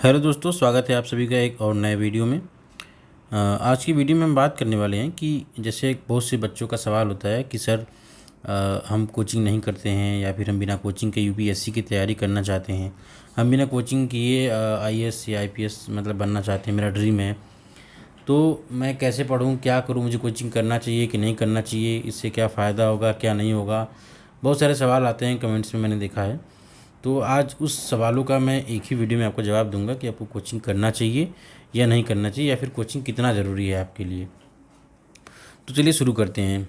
Hello दोस्तों, स्वागत है आप सभी का एक और नए वीडियो में। आज की वीडियो में हम बात करने वाले हैं कि जैसे बहुत से बच्चों का सवाल होता है कि सर हम कोचिंग नहीं करते हैं या फिर हम बिना कोचिंग के यूपीएससी की तैयारी करना चाहते हैं। हम बिना कोचिंग किए आईएएस या आईपीएस मतलब बनना चाहते हैं, मेरा ड्रीम है। तो मैं कैसे पढ़ूँ, क्या करूँ, मुझे कोचिंग करना चाहिए कि नहीं करना चाहिए, इससे क्या फ़ायदा होगा क्या नहीं होगा। बहुत सारे सवाल आते हैं कमेंट्स में, मैंने देखा है। तो आज उस सवालों का मैं एक ही वीडियो में आपको जवाब दूंगा कि आपको कोचिंग करना चाहिए या नहीं करना चाहिए, या फिर कोचिंग कितना ज़रूरी है आपके लिए। तो चलिए शुरू करते हैं।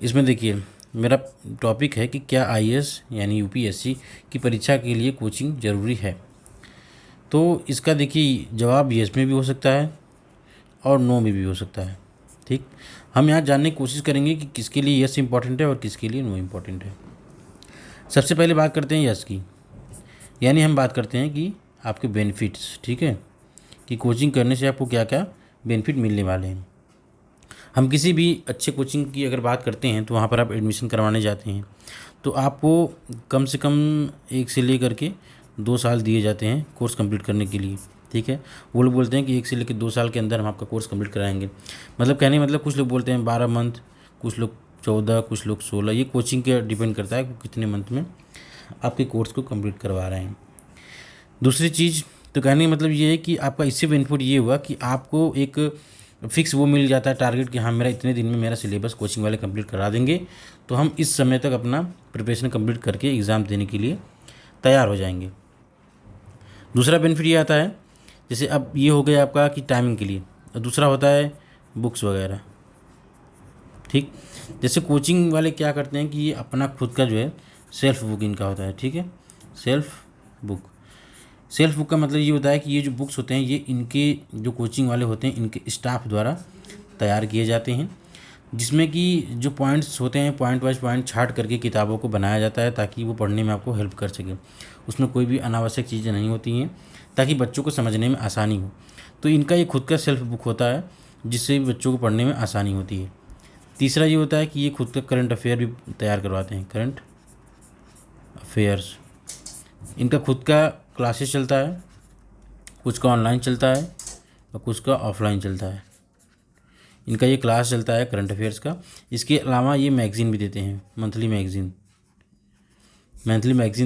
इसमें देखिए, मेरा टॉपिक है कि क्या आईएएस यानी यूपीएससी की परीक्षा के लिए कोचिंग ज़रूरी है। तो इसका देखिए जवाब येस में भी हो सकता है और नो में भी हो सकता है। ठीक, हम यहाँ जानने की कोशिश करेंगे कि किसके लिए यस इम्पॉर्टेंट है और किसके लिए नो इम्पॉर्टेंट है। सबसे पहले बात करते हैं यस की, यानी हम बात करते हैं कि आपके बेनिफिट्स। ठीक है, कि कोचिंग करने से आपको क्या क्या बेनिफिट मिलने वाले हैं। हम किसी भी अच्छे कोचिंग की अगर बात करते हैं तो वहाँ पर आप एडमिशन करवाने जाते हैं तो आपको कम से कम 1 से लेकर के 2 साल दिए जाते हैं कोर्स कंप्लीट करने के लिए। ठीक है, वो लोग बोलते हैं कि 1 से लेकर 2 साल के अंदर हम आपका कोर्स कंप्लीट कराएंगे। मतलब कहने का मतलब कुछ लोग बोलते हैं 12 मंथ, कुछ लोग 14, कुछ लोग 16। ये कोचिंग के डिपेंड करता है कि कितने मंथ में आपके कोर्स को कंप्लीट करवा रहे हैं। दूसरी चीज़, तो कहने का मतलब ये है कि आपका इससे बेनिफिट ये हुआ कि आपको एक फ़िक्स वो मिल जाता है टारगेट कि हाँ मेरा इतने दिन में मेरा सिलेबस कोचिंग वाले कंप्लीट करा देंगे, तो हम इस समय तक अपना प्रिपरेशन कंप्लीट करके एग्ज़ाम देने के लिए तैयार हो जाएंगे। दूसरा बेनिफिट ये आता है, जैसे अब ये हो गया आपका कि टाइमिंग के लिए, और दूसरा होता है बुक्स वगैरह। ठीक, जैसे कोचिंग वाले क्या करते हैं कि ये अपना खुद का जो है सेल्फ बुक इनका होता है। ठीक है, सेल्फ बुक। सेल्फ बुक का मतलब ये होता है कि ये जो बुक्स होते हैं ये इनके जो कोचिंग वाले होते हैं इनके स्टाफ द्वारा तैयार किए जाते हैं, जिसमें कि जो पॉइंट्स होते हैं पॉइंट वाइज पॉइंट छाट करके किताबों को बनाया जाता है ताकि वो पढ़ने में आपको हेल्प कर सके। उसमें कोई भी अनावश्यक चीज़ें नहीं होती हैं, ताकि बच्चों को समझने में आसानी हो। तो इनका ये खुद का सेल्फ बुक होता है जिससे बच्चों को पढ़ने में आसानी होती है। तीसरा ये होता है कि ये खुद का करंट अफेयर भी तैयार करवाते हैं, करंट अफेयर्स। इनका खुद का क्लासेस चलता है, कुछ का ऑनलाइन चलता है और कुछ का ऑफलाइन चलता है। इनका ये क्लास चलता है करंट अफेयर्स का। इसके अलावा ये मैगज़ीन भी देते हैं, मंथली मैगज़ीन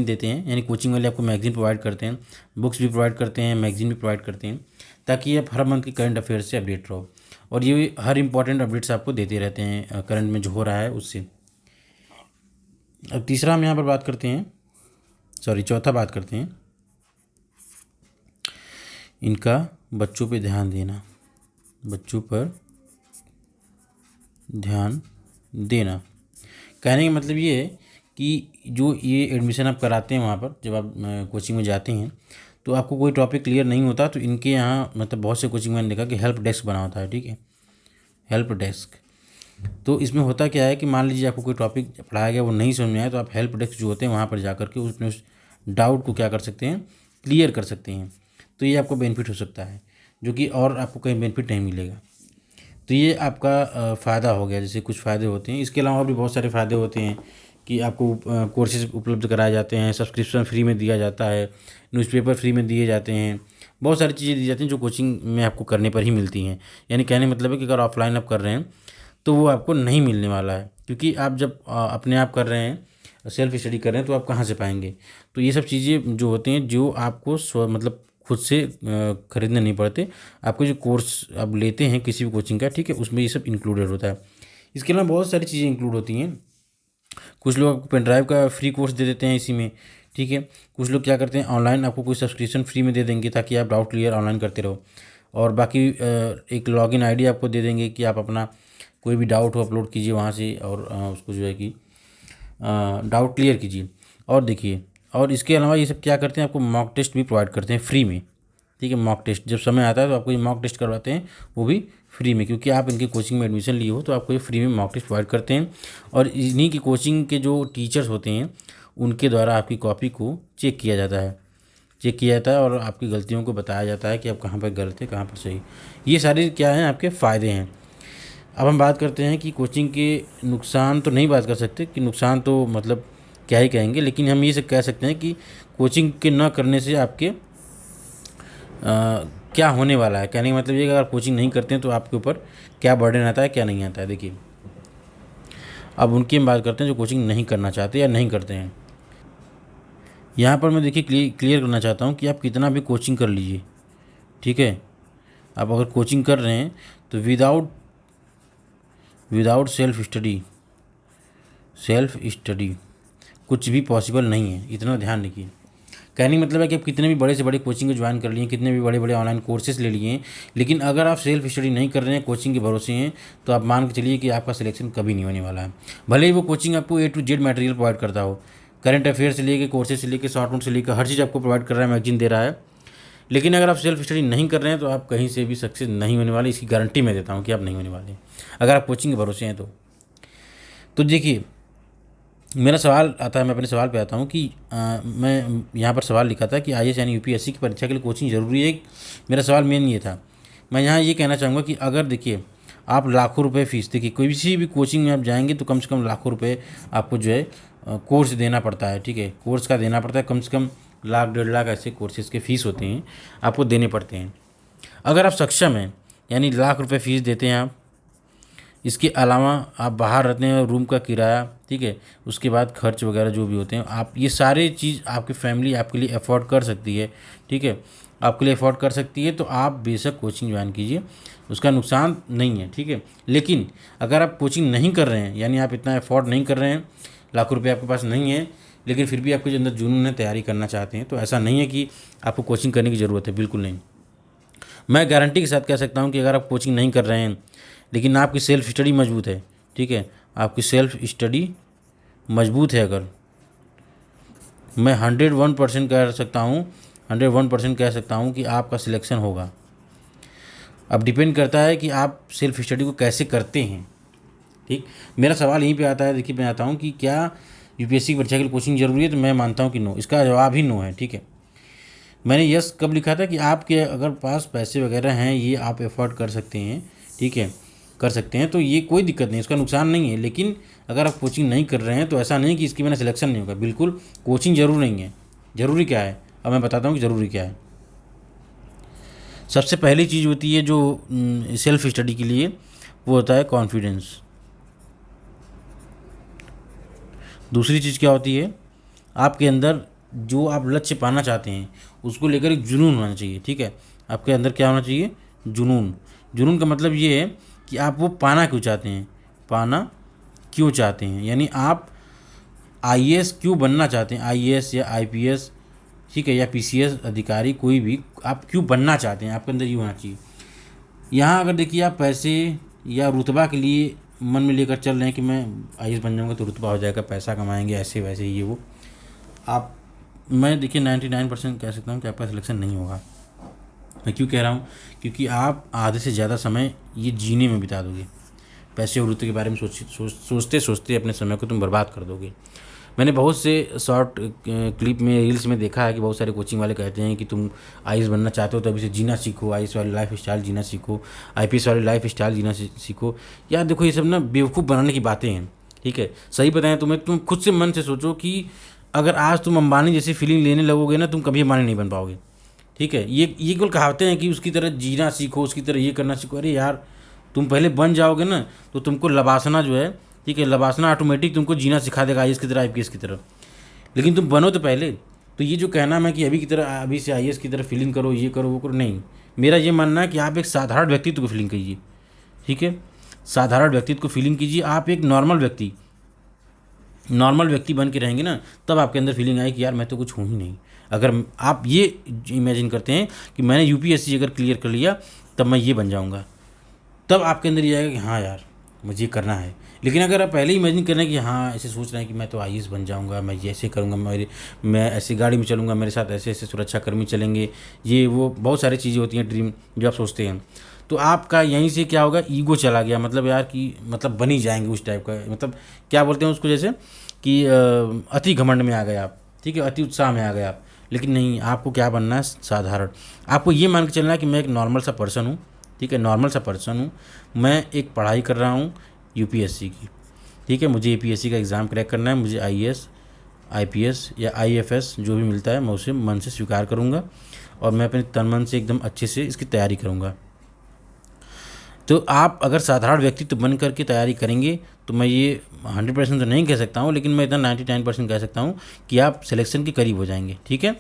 देते हैं, यानी कोचिंग वाले आपको मैगज़ीन प्रोवाइड करते हैं, बुक्स भी प्रोवाइड करते हैं, मैगज़ीन भी प्रोवाइड करते हैं, ताकि आप हर मंथ के करंट अफेयर्स से अपडेट रहो। और ये हर इंपॉर्टेंट अपडेट्स आपको देते रहते हैं करंट में जो हो रहा है उससे। अब तीसरा हम यहाँ पर बात करते हैं, चौथा बात करते हैं इनका बच्चों पे ध्यान देना, बच्चों पर ध्यान देना। कहने का मतलब ये है कि जो ये एडमिशन आप कराते हैं वहाँ पर, जब आप कोचिंग में जाते हैं तो आपको कोई टॉपिक क्लियर नहीं होता तो इनके यहाँ मतलब बहुत से कोचिंग मैंने देखा कि हेल्प डेस्क बना होता है। ठीक है, हेल्प डेस्क। तो इसमें होता क्या है कि मान लीजिए आपको कोई टॉपिक पढ़ाया गया वो नहीं समझ में आया, तो आप हेल्प डेस्क जो होते हैं वहाँ पर जा कर के उसमें उस डाउट को क्या कर सकते हैं, क्लियर कर सकते हैं। तो ये आपको बेनिफिट हो सकता है, जो कि और आपको कहीं बेनिफिट नहीं मिलेगा। तो ये आपका फ़ायदा हो गया, जैसे कुछ फ़ायदे होते हैं। इसके अलावा भी बहुत सारे फ़ायदे होते हैं कि आपको कोर्सेज उपलब्ध कराए जाते हैं, सब्सक्रिप्शन फ्री में दिया जाता है, न्यूज़पेपर फ्री में दिए जाते हैं, बहुत सारी चीज़ें दी जाती हैं जो कोचिंग में आपको करने पर ही मिलती हैं। यानी कहने मतलब है कि अगर ऑफलाइन आप कर रहे हैं तो वो आपको नहीं मिलने वाला है, क्योंकि आप जब अपने आप कर रहे हैं, सेल्फ स्टडी कर रहे हैं, तो आप कहाँ से पाएंगे। तो ये सब चीज़ें जो होती हैं जो आपको मतलब खुद से खरीदने नहीं पड़ते, आपको जो कोर्स आप लेते हैं किसी भी कोचिंग का, ठीक है, उसमें ये सब इंक्लूडेड होता है। इसके अलावा बहुत सारी चीज़ें इंक्लूड होती हैं। कुछ लोग आपको पेन ड्राइव का फ्री कोर्स दे देते हैं इसी में। ठीक है, कुछ लोग क्या करते हैं ऑनलाइन आपको कोई सब्सक्रिप्शन फ्री में दे देंगे ताकि आप डाउट क्लियर ऑनलाइन करते रहो। और बाकी एक लॉगिन आईडी आपको दे देंगे कि आप अपना कोई भी डाउट हो अपलोड कीजिए वहाँ से, और उसको जो है कि डाउट क्लियर कीजिए। और देखिए, और इसके अलावा ये सब क्या करते हैं, आपको मॉक टेस्ट भी प्रोवाइड करते हैं फ्री में। ठीक है, मॉक टेस्ट जब समय आता है तो आपको ये मॉक टेस्ट करवाते हैं, वो भी फ्री में, क्योंकि आप इनकी कोचिंग में एडमिशन लिए हो तो आपको ये फ्री में मॉक टेस्ट प्रोवाइड करते हैं। और इन्हीं की कोचिंग के जो टीचर्स होते हैं उनके द्वारा आपकी कॉपी को चेक किया जाता है और आपकी गलतियों को बताया जाता है कि आप कहाँ पर गलत है कहाँ पर सही। ये सारे क्या हैं, आपके फ़ायदे हैं। अब हम बात करते हैं कि कोचिंग के नुकसान तो नहीं बात कर सकते, कि नुकसान तो मतलब क्या ही कहेंगे, लेकिन हम ये सब कह सकते हैं कि कोचिंग के ना करने से आपके क्या होने वाला है। कहने का मतलब ये कि अगर कोचिंग नहीं करते हैं तो आपके ऊपर क्या बर्डन आता है, क्या नहीं आता है। देखिए, अब उनकी हम बात करते हैं जो कोचिंग नहीं करना चाहते या नहीं करते हैं। यहाँ पर मैं देखिए क्लियर करना चाहता हूँ कि आप कितना भी कोचिंग कर लीजिए, ठीक है, आप अगर कोचिंग कर रहे हैं तो विदाउट सेल्फ स्टडी कुछ भी पॉसिबल नहीं है, इतना ध्यान रखिए। कहने का मतलब है कि आप कितने भी बड़े से बड़े कोचिंग को ज्वाइन कर लिए, कितने भी बड़े बड़े ऑनलाइन कोर्सेज ले लिए हैं, लेकिन अगर आप सेल्फ स्टडी नहीं कर रहे हैं, कोचिंग के भरोसे हैं, तो आप मान के चलिए कि आपका सिलेक्शन कभी नहीं होने वाला है। भले ही वो कोचिंग आपको A to Z material provide करता हो, करंट अफेयर से लेकर, कोर्सेज से लेकर, शॉर्ट नोट से लेकर, हर चीज़ आपको प्रोवाइड कर रहा है, मैगजीन दे रहा है, लेकिन अगर आप सेल्फ स्टडी नहीं कर रहे हैं तो आप कहीं से भी सक्सेस नहीं होने वाले। इसकी गारंटी मैं देता हूँ कि आप नहीं होने वाले अगर आप कोचिंग के भरोसे हैं तो देखिए, मेरा सवाल आता है, मैं अपने सवाल पे आता हूँ कि मैं यहाँ पर सवाल लिखा था कि IAS यानी UPSC की परीक्षा के लिए कोचिंग ज़रूरी है। मेरा सवाल मेन ये था। मैं यहाँ ये कहना चाहूँगा कि अगर देखिए आप लाखों रुपए फ़ीस, देखिए कोई भी कोचिंग में आप जाएंगे तो कम से कम लाखों रुपए आपको जो है कोर्स देना पड़ता है, ठीक है, कोर्स का देना पड़ता है, कम से कम लाख 1.5 लाख ऐसे कोर्सेज़ के फ़ीस होते हैं, आपको देने पड़ते हैं। अगर आप सक्षम हैं, यानी लाख रुपये फ़ीस देते हैं आप, इसके अलावा आप बाहर रहते हैं, रूम का किराया, ठीक है, उसके बाद खर्च वगैरह जो भी होते हैं, आप ये सारे चीज़ आपकी फैमिली आपके लिए अफोर्ड कर सकती है, ठीक है, आपके लिए अफोर्ड कर सकती है, तो आप बेशक कोचिंग ज्वाइन कीजिए, उसका नुकसान नहीं है, ठीक है। लेकिन अगर आप कोचिंग नहीं कर रहे हैं, यानी आप इतना अफोर्ड नहीं कर रहे हैं, लाखों रुपये आपके पास नहीं है, लेकिन फिर भी आपके अंदर जुनून है, तैयारी करना चाहते हैं, तो ऐसा नहीं है कि आपको कोचिंग करने की ज़रूरत है, बिल्कुल नहीं। मैं गारंटी के साथ कह सकता हूँ कि अगर आप कोचिंग नहीं कर रहे हैं लेकिन आपकी सेल्फ स्टडी मजबूत है, ठीक है, आपकी सेल्फ स्टडी मजबूत है, अगर मैं 101% कह सकता हूँ, 101% कह सकता हूँ कि आपका सिलेक्शन होगा। अब डिपेंड करता है कि आप सेल्फ स्टडी को कैसे करते हैं, ठीक। मेरा सवाल यहीं पे आता है, देखिए मैं आता हूँ कि क्या UPSC की परीक्षा के लिए कोचिंग ज़रूरी है, तो मैं मानता हूँ कि नो, इसका जवाब ही नो है, ठीक है। मैंने यस कब लिखा था कि आपके अगर पास पैसे वगैरह हैं, ये आप एफोर्ड कर सकते हैं, ठीक है, कर सकते हैं, तो ये कोई दिक्कत नहीं, इसका नुकसान नहीं है। लेकिन अगर आप कोचिंग नहीं कर रहे हैं तो ऐसा नहीं कि इसकी बिना सिलेक्शन नहीं होगा, बिल्कुल कोचिंग जरूर नहीं है। ज़रूरी क्या है, अब मैं बताता हूँ कि ज़रूरी क्या है। सबसे पहली चीज़ होती है जो सेल्फ स्टडी के लिए, वो होता है कॉन्फिडेंस। दूसरी चीज़ क्या होती है, आपके अंदर जो आप लक्ष्य पाना चाहते हैं उसको लेकर एक जुनून होना चाहिए, ठीक है। आपके अंदर क्या होना चाहिए, जुनून। जुनून का मतलब ये है कि आप वो पाना क्यों चाहते हैं, पाना क्यों चाहते हैं, यानी आप IAS क्यों बनना चाहते हैं, IAS या IPS, ठीक है, या PCS अधिकारी, कोई भी आप क्यों बनना चाहते हैं, आपके अंदर ये होना चाहिए। यहाँ अगर देखिए आप पैसे या रुतबा के लिए मन में लेकर चल रहे हैं कि मैं IAS बन जाऊँगा तो रुतबा हो जाएगा, पैसा कमाएंगे, ऐसे वैसे ये वो, आप, मैं देखिए 99% कह सकता हूँ कि आपका सिलेक्शन नहीं होगा। मैं क्यों कह रहा हूँ, क्योंकि आप आधे से ज़्यादा समय ये जीने में बिता दोगे, पैसे और रुतबे के बारे में सोचते सोचते अपने समय को तुम बर्बाद कर दोगे। मैंने बहुत से शॉर्ट क्लिप में, रील्स में देखा है कि बहुत सारे कोचिंग वाले कहते हैं कि तुम IAS बनना चाहते हो तो अभी से जीना सीखो, IAS वाली लाइफ स्टाइल जीना सीखो, IPS वाली लाइफ स्टाइल जीना सीखो। यार देखो, ये सब ना बेवकूफ़ बनाने की बातें हैं, ठीक है। सही बताएं तुम्हें, तुम खुद से मन से सोचो कि अगर आज तुम अंबानी जैसी फीलिंग लेने लगोगे ना, तुम कभी अंबानी नहीं बन पाओगे, ठीक है। ये केवल कहावतें हैं कि उसकी तरह जीना सीखो, उसकी तरह ये करना सीखो। अरे यार, तुम पहले बन जाओगे ना तो तुमको लबासना जो है, ठीक है, लबासना ऑटोमेटिक तुमको जीना सिखा देगा, IAS की तरह, IPS की तरह। लेकिन तुम बनो तो पहले। तो ये जो कहना है कि अभी से IAS की तरह फीलिंग करो, ये करो वो करो, नहीं। मेरा ये मानना है कि आप एक साधारण व्यक्तित्व को फीलिंग कीजिए, ठीक है, साधारण व्यक्तित्व को फीलिंग कीजिए। आप एक नॉर्मल व्यक्ति बन के रहेंगे ना, तब आपके अंदर फीलिंग आए कि यार मैं तो कुछ हूँ ही नहीं। अगर आप ये इमेजिन करते हैं कि मैंने UPSC अगर क्लियर कर लिया तब मैं ये बन जाऊँगा, तब आपके अंदर ये आएगा कि हाँ यार मुझे करना है। लेकिन अगर आप पहले ही इमेजिन कर रहे हैं कि हाँ, ऐसे सोच रहे हैं कि मैं तो IAS बन जाऊँगा, मैं ये ऐसे करूँगा, मैं ऐसी गाड़ी में चलूँगा, मेरे साथ ऐसे ऐसे सुरक्षाकर्मी चलेंगे, ये वो बहुत सारी चीज़ें होती हैं, ड्रीम जो आप सोचते हैं, तो आपका यहीं से क्या होगा, ईगो चला गया, मतलब यार कि मतलब बन ही जाएंगे उस टाइप का, मतलब क्या बोलते हैं उसको, जैसे कि अति घमंड में आ गए आप, ठीक है, अति उत्साह में आ गए आप। लेकिन नहीं, आपको क्या बनना है, साधारण। आपको ये मान के चलना है कि मैं एक नॉर्मल सा पर्सन हूँ, ठीक है, नॉर्मल सा पर्सन हूँ, मैं एक पढ़ाई कर रहा हूँ UPSC की, ठीक है, मुझे APSC का एग्ज़ाम क्रैक करना है, मुझे IAS IPS या IFS जो भी मिलता है मैं उसे मन से स्वीकार करूँगा। और मैं अपने तन मन से एकदम अच्छे से इसकी तैयारी करूँगा। तो आप अगर साधारण व्यक्तित्व बन करके तैयारी करेंगे तो मैं ये 100% तो नहीं कह सकता हूँ, लेकिन मैं इतना 99% कह सकता हूँ कि आप सिलेक्शन के करीब हो जाएंगे। ठीक है,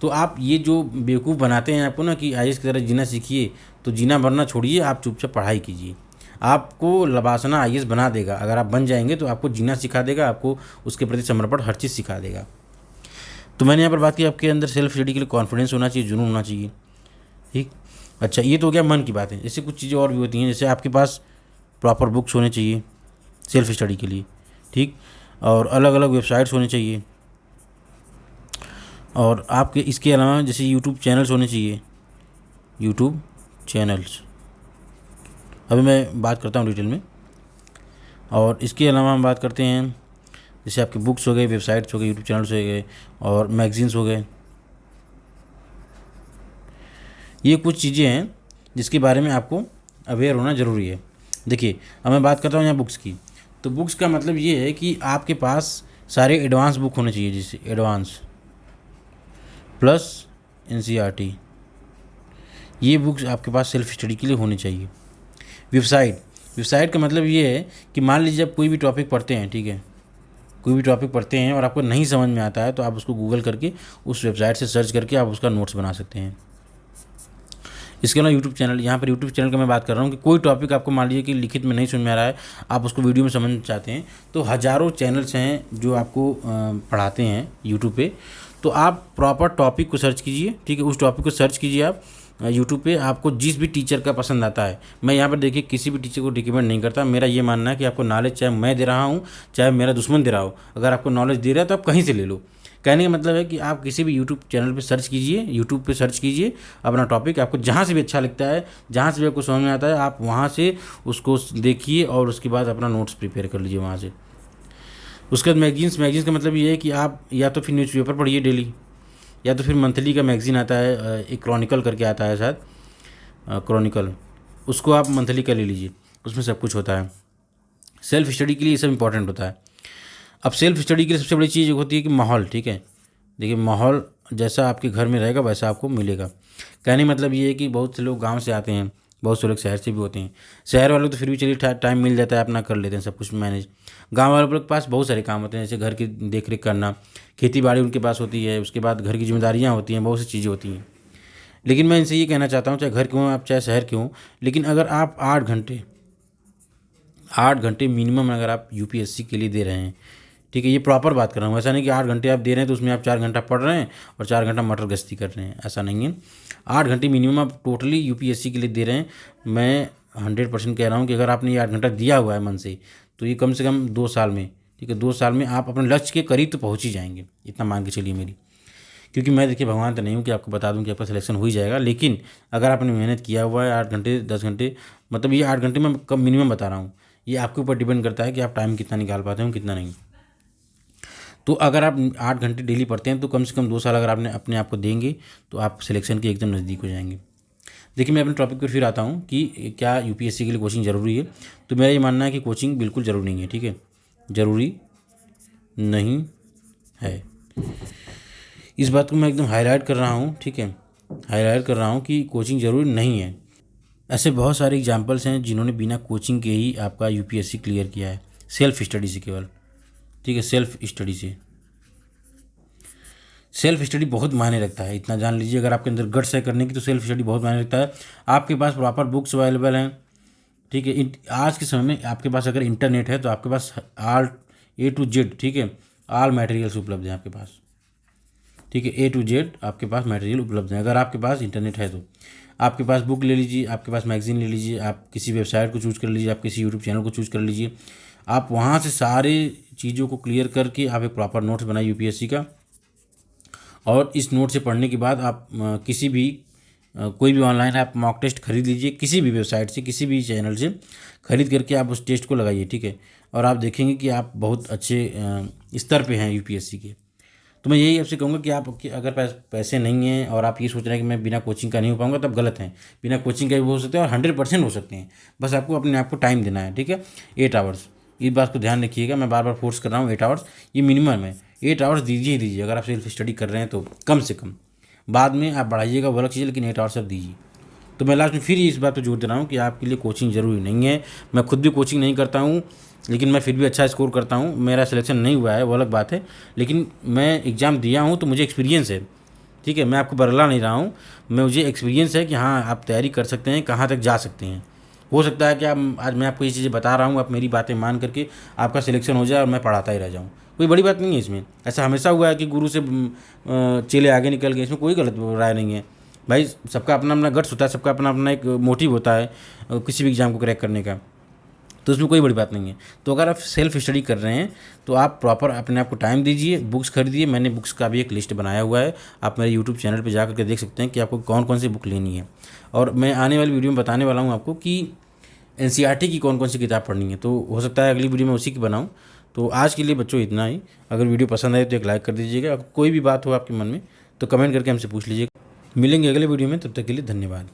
तो आप ये जो बेवकूफ़ बनाते हैं आपको ना कि आईएएस की तरह जीना सीखिए, तो जीना मरना छोड़िए, आप चुपचाप पढ़ाई कीजिए। आपको लबासना आईएएस बना देगा। अगर आप बन जाएंगे तो आपको जीना सिखा देगा, आपको उसके प्रति समर्पण हर चीज़ सिखा देगा। तो मैंने यहाँ पर बात की आपके अंदर सेल्फ स्टडी के लिए कॉन्फिडेंस होना चाहिए, जुनून होना चाहिए। ठीक, अच्छा ये तो हो गया मन की बात है। जैसे कुछ चीज़ें और भी होती हैं, जैसे आपके पास प्रॉपर बुक्स होने चाहिए सेल्फ स्टडी के लिए। ठीक, और अलग अलग वेबसाइट्स होने चाहिए, और आपके इसके अलावा जैसे यूट्यूब चैनल्स होने चाहिए, यूट्यूब चैनल्स। अभी मैं बात करता हूँ डिटेल में। और इसके अलावा हम बात करते हैं जैसे आपके बुक्स हो गए, वेबसाइट्स हो गए, यूट्यूब चैनल्स हो गए, और मैगजीन्स हो गए। ये कुछ चीज़ें हैं जिसके बारे में आपको अवेयर होना ज़रूरी है। देखिए, अब मैं बात करता हूँ यहाँ बुक्स की। तो बुक्स का मतलब ये है कि आपके पास सारे एडवांस बुक होने चाहिए, जैसे एडवांस प्लस एनसीईआरटी, ये बुक्स आपके पास सेल्फ स्टडी के लिए होनी चाहिए। वेबसाइट का मतलब ये है कि मान लीजिए आप कोई भी टॉपिक पढ़ते हैं, ठीक है, कोई भी टॉपिक पढ़ते हैं और आपको नहीं समझ में आता है, तो आप उसको गूगल करके उस वेबसाइट से सर्च करके आप उसका नोट्स बना सकते हैं। इसके अलावा यूट्यूब चैनल, यहाँ पर यूट्यूब चैनल का मैं बात कर रहा हूँ कि कोई टॉपिक आपको मान लीजिए कि लिखित में नहीं समझ में आ रहा है, आप उसको वीडियो में समझना चाहते हैं, तो हज़ारों चैनल्स हैं जो आपको पढ़ाते हैं यूट्यूब पे। तो आप प्रॉपर टॉपिक को सर्च कीजिए, ठीक है, उस टॉपिक को सर्च कीजिए आप यूट्यूब पे। आपको जिस भी टीचर का पसंद आता है, मैं यहाँ पर देखिए किसी भी टीचर को रिकमेंड नहीं करता। मेरा ये मानना है कि आपको नॉलेज चाहे मैं दे रहा हूँ चाहे मेरा दुश्मन दे रहा हो, अगर आपको नॉलेज दे रहा है तो आप कहीं से ले लो। कहने का मतलब है कि आप किसी भी यूट्यूब चैनल पे सर्च कीजिए, यूट्यूब पे सर्च कीजिए अपना टॉपिक, आपको जहाँ से भी अच्छा लगता है, जहाँ से भी आपको समझ में आता है, आप वहाँ से उसको देखिए और उसके बाद अपना नोट्स प्रिपेयर कर लीजिए वहाँ से। उसके बाद मैगजीन्स का मतलब ये है कि आप या तो फिर न्यूज़पेपर पढ़िए डेली, या तो फिर मंथली का मैगज़ीन आता है, एक क्रॉनिकल करके आता है शायद, क्रॉनिकल, उसको आप मंथली का ले लीजिए, उसमें सब कुछ होता है। सेल्फ स्टडी के लिए ये सब इंपॉर्टेंट होता है। अब सेल्फ स्टडी के लिए सबसे बड़ी चीज़ होती है कि माहौल, ठीक है। देखिए, माहौल जैसा आपके घर में रहेगा वैसा आपको मिलेगा। कहने का मतलब ये है कि बहुत से लोग गांव से आते हैं, बहुत से लोग शहर से भी होते हैं। शहर वालों को तो फिर भी चलिए टाइम मिल जाता है, अपना कर लेते हैं सब कुछ मैनेज। गांव वालों के पास बहुत सारे काम होते हैं, जैसे घर की देख रेख करना, खेती बाड़ी उनके पास होती है, उसके बाद घर की जिम्मेदारियाँ होती हैं, बहुत सी चीज़ें होती हैं। लेकिन मैं इनसे ये कहना चाहता हूँ, चाहे घर के हों आप चाहे शहर के हों, लेकिन अगर आप 8 घंटे मिनिमम अगर आप यूपीएससी के लिए दे रहे हैं, ठीक है, ये प्रॉपर बात कर रहा हूँ, ऐसा नहीं कि 8 घंटे आप दे रहे हैं तो उसमें आप 4 घंटा पढ़ रहे हैं और 4 घंटा मटर गश्ती कर रहे हैं, ऐसा नहीं है। 8 घंटे मिनिमम आप टोटली यूपीएससी के लिए दे रहे हैं। मैं 100% कह रहा हूँ कि अगर आपने ये 8 घंटा दिया हुआ है मन से, तो ये कम से कम 2 साल में, ठीक है, 2 साल में आप अपने लक्ष्य के करीब तो पहुँच ही जाएंगे, इतना मान के चलिए मेरी। क्योंकि मैं देखिए भगवान तो नहीं हूँ कि आपको बता दूँ कि आपका सिलेक्शन हो ही जाएगा, लेकिन अगर आपने मेहनत किया हुआ है 8 घंटे 10 घंटे, मतलब ये 8 घंटे मैं कम मिनिमम बता रहा हूँ, ये आपके ऊपर डिपेंड करता है कि आप टाइम कितना निकाल पाते हो, कितना नहीं। तो अगर आप 8 घंटे डेली पढ़ते हैं तो कम से कम 2 साल अगर आपने अपने आप को देंगे तो आप सिलेक्शन के एकदम नज़दीक हो जाएंगे। देखिए, मैं अपने टॉपिक पर फिर आता हूँ कि क्या यूपीएससी के लिए कोचिंग ज़रूरी है। तो मेरा ये मानना है कि कोचिंग बिल्कुल ज़रूरी नहीं है, ठीक है, ज़रूरी नहीं है। इस बात को मैं एकदम हाईलाइट कर रहा हूँ, ठीक है, हाईलाइट कर रहा हूँ कि कोचिंग ज़रूरी नहीं है। ऐसे बहुत सारे एग्जाम्पल्स हैं जिन्होंने बिना कोचिंग के ही आपका यूपीएससी क्लियर किया है, सेल्फ स्टडी से केवल, ठीक है, सेल्फ स्टडी से। सेल्फ स्टडी बहुत मायने रखता है, इतना जान लीजिए। अगर आपके अंदर गट्स है करने की तो सेल्फ स्टडी बहुत मायने रखता है। आपके पास प्रॉपर बुक्स अवेलेबल हैं, ठीक है। आज के समय में आपके पास अगर इंटरनेट है तो आपके पास ऑल A to Z, ठीक है, ऑल मटेरियल्स उपलब्ध हैं आपके पास, ठीक है, A to Z आपके पास मटेरियल उपलब्ध है। अगर आपके पास इंटरनेट है तो आपके पास बुक ले लीजिए, आपके पास मैगजीन ले लीजिए, आप किसी वेबसाइट को चूज़ कर लीजिए, आप किसी यूट्यूब चैनल को चूज़ कर लीजिए, आप वहाँ से सारे चीज़ों को क्लियर करके आप एक प्रॉपर नोट्स बनाइए यूपीएससी का। और इस नोट से पढ़ने के बाद आप किसी भी कोई भी ऑनलाइन आप मॉक टेस्ट खरीद लीजिए, किसी भी वेबसाइट से, किसी भी चैनल से खरीद करके आप उस टेस्ट को लगाइए, ठीक है, और आप देखेंगे कि आप बहुत अच्छे स्तर पे हैं यूपीएससी के। तो मैं यही आपसे कहूँगा कि आप अगर पैसे नहीं हैं और आप ये सोच रहे हैं कि मैं बिना कोचिंग का नहीं हो पाऊँगा, तब गलत है। बिना कोचिंग का भी हो सकते हैं और 100% हो सकते हैं, बस आपको अपने आप को टाइम देना है, ठीक है, 8 आवर्स। इस बात को ध्यान रखिएगा, मैं बार बार फोर्स कर रहा हूँ, 8 आवर्स ये मिनिमम है, 8 आवर्स दीजिए ही दीजिए। अगर आप सेल्फ स्टडी कर रहे हैं तो कम से कम, बाद में आप बढ़ाइएगा वो अलग चीज़ है, लेकिन 8 आवर्स आप दीजिए। तो मैं लास्ट में फिर इस बात पर जोर दे रहा हूँ कि आपके लिए कोचिंग ज़रूरी नहीं है। मैं खुद भी कोचिंग नहीं करता हूँ, लेकिन मैं फिर भी अच्छा स्कोर करता हूँ। मेरा सिलेक्शन नहीं हुआ है वो अलग बात है, लेकिन मैं एग्ज़ाम दिया हूँ तो मुझे एक्सपीरियंस है। ठीक है, मैं आपको बरला नहीं रहा हूँ, मुझे एक्सपीरियंस है कि हाँ आप तैयारी कर सकते हैं, कहाँ तक जा सकते हैं। हो सकता है कि आप आज मैं आपको ये चीज़ें बता रहा हूँ, आप मेरी बातें मान करके आपका सिलेक्शन हो जाए और मैं पढ़ाता ही रह जाऊँ, कोई बड़ी बात नहीं है इसमें। ऐसा हमेशा हुआ है कि गुरु से चेले आगे निकल गए, इसमें कोई गलत राय नहीं है भाई। सबका अपना अपना गट्स होता है, सबका अपना अपना एक मोटिव होता है किसी भी एग्ज़ाम को क्रैक करने का, तो उसमें कोई बड़ी बात नहीं है। तो अगर आप सेल्फ स्टडी कर रहे हैं तो आप प्रॉपर अपने आप को टाइम दीजिए, बुक्स खरीदिए। मैंने बुक्स का भी एक लिस्ट बनाया हुआ है, आप मेरे यूट्यूब चैनल पे जा करके देख सकते हैं कि आपको कौन कौन सी बुक लेनी है। और मैं आने वाली वीडियो में बताने वाला हूँ आपको कि एनसीईआरटी की कौन कौन सी किताब पढ़नी है, तो हो सकता है अगली वीडियो में उसी की बनाऊँ। तो आज के लिए बच्चों इतना ही। अगर वीडियो पसंद आए तो एक लाइक कर दीजिएगा। कोई भी बात हो आपके मन में तो कमेंट करके हमसे पूछ लीजिएगा। मिलेंगे अगले वीडियो में, तब तक के लिए धन्यवाद।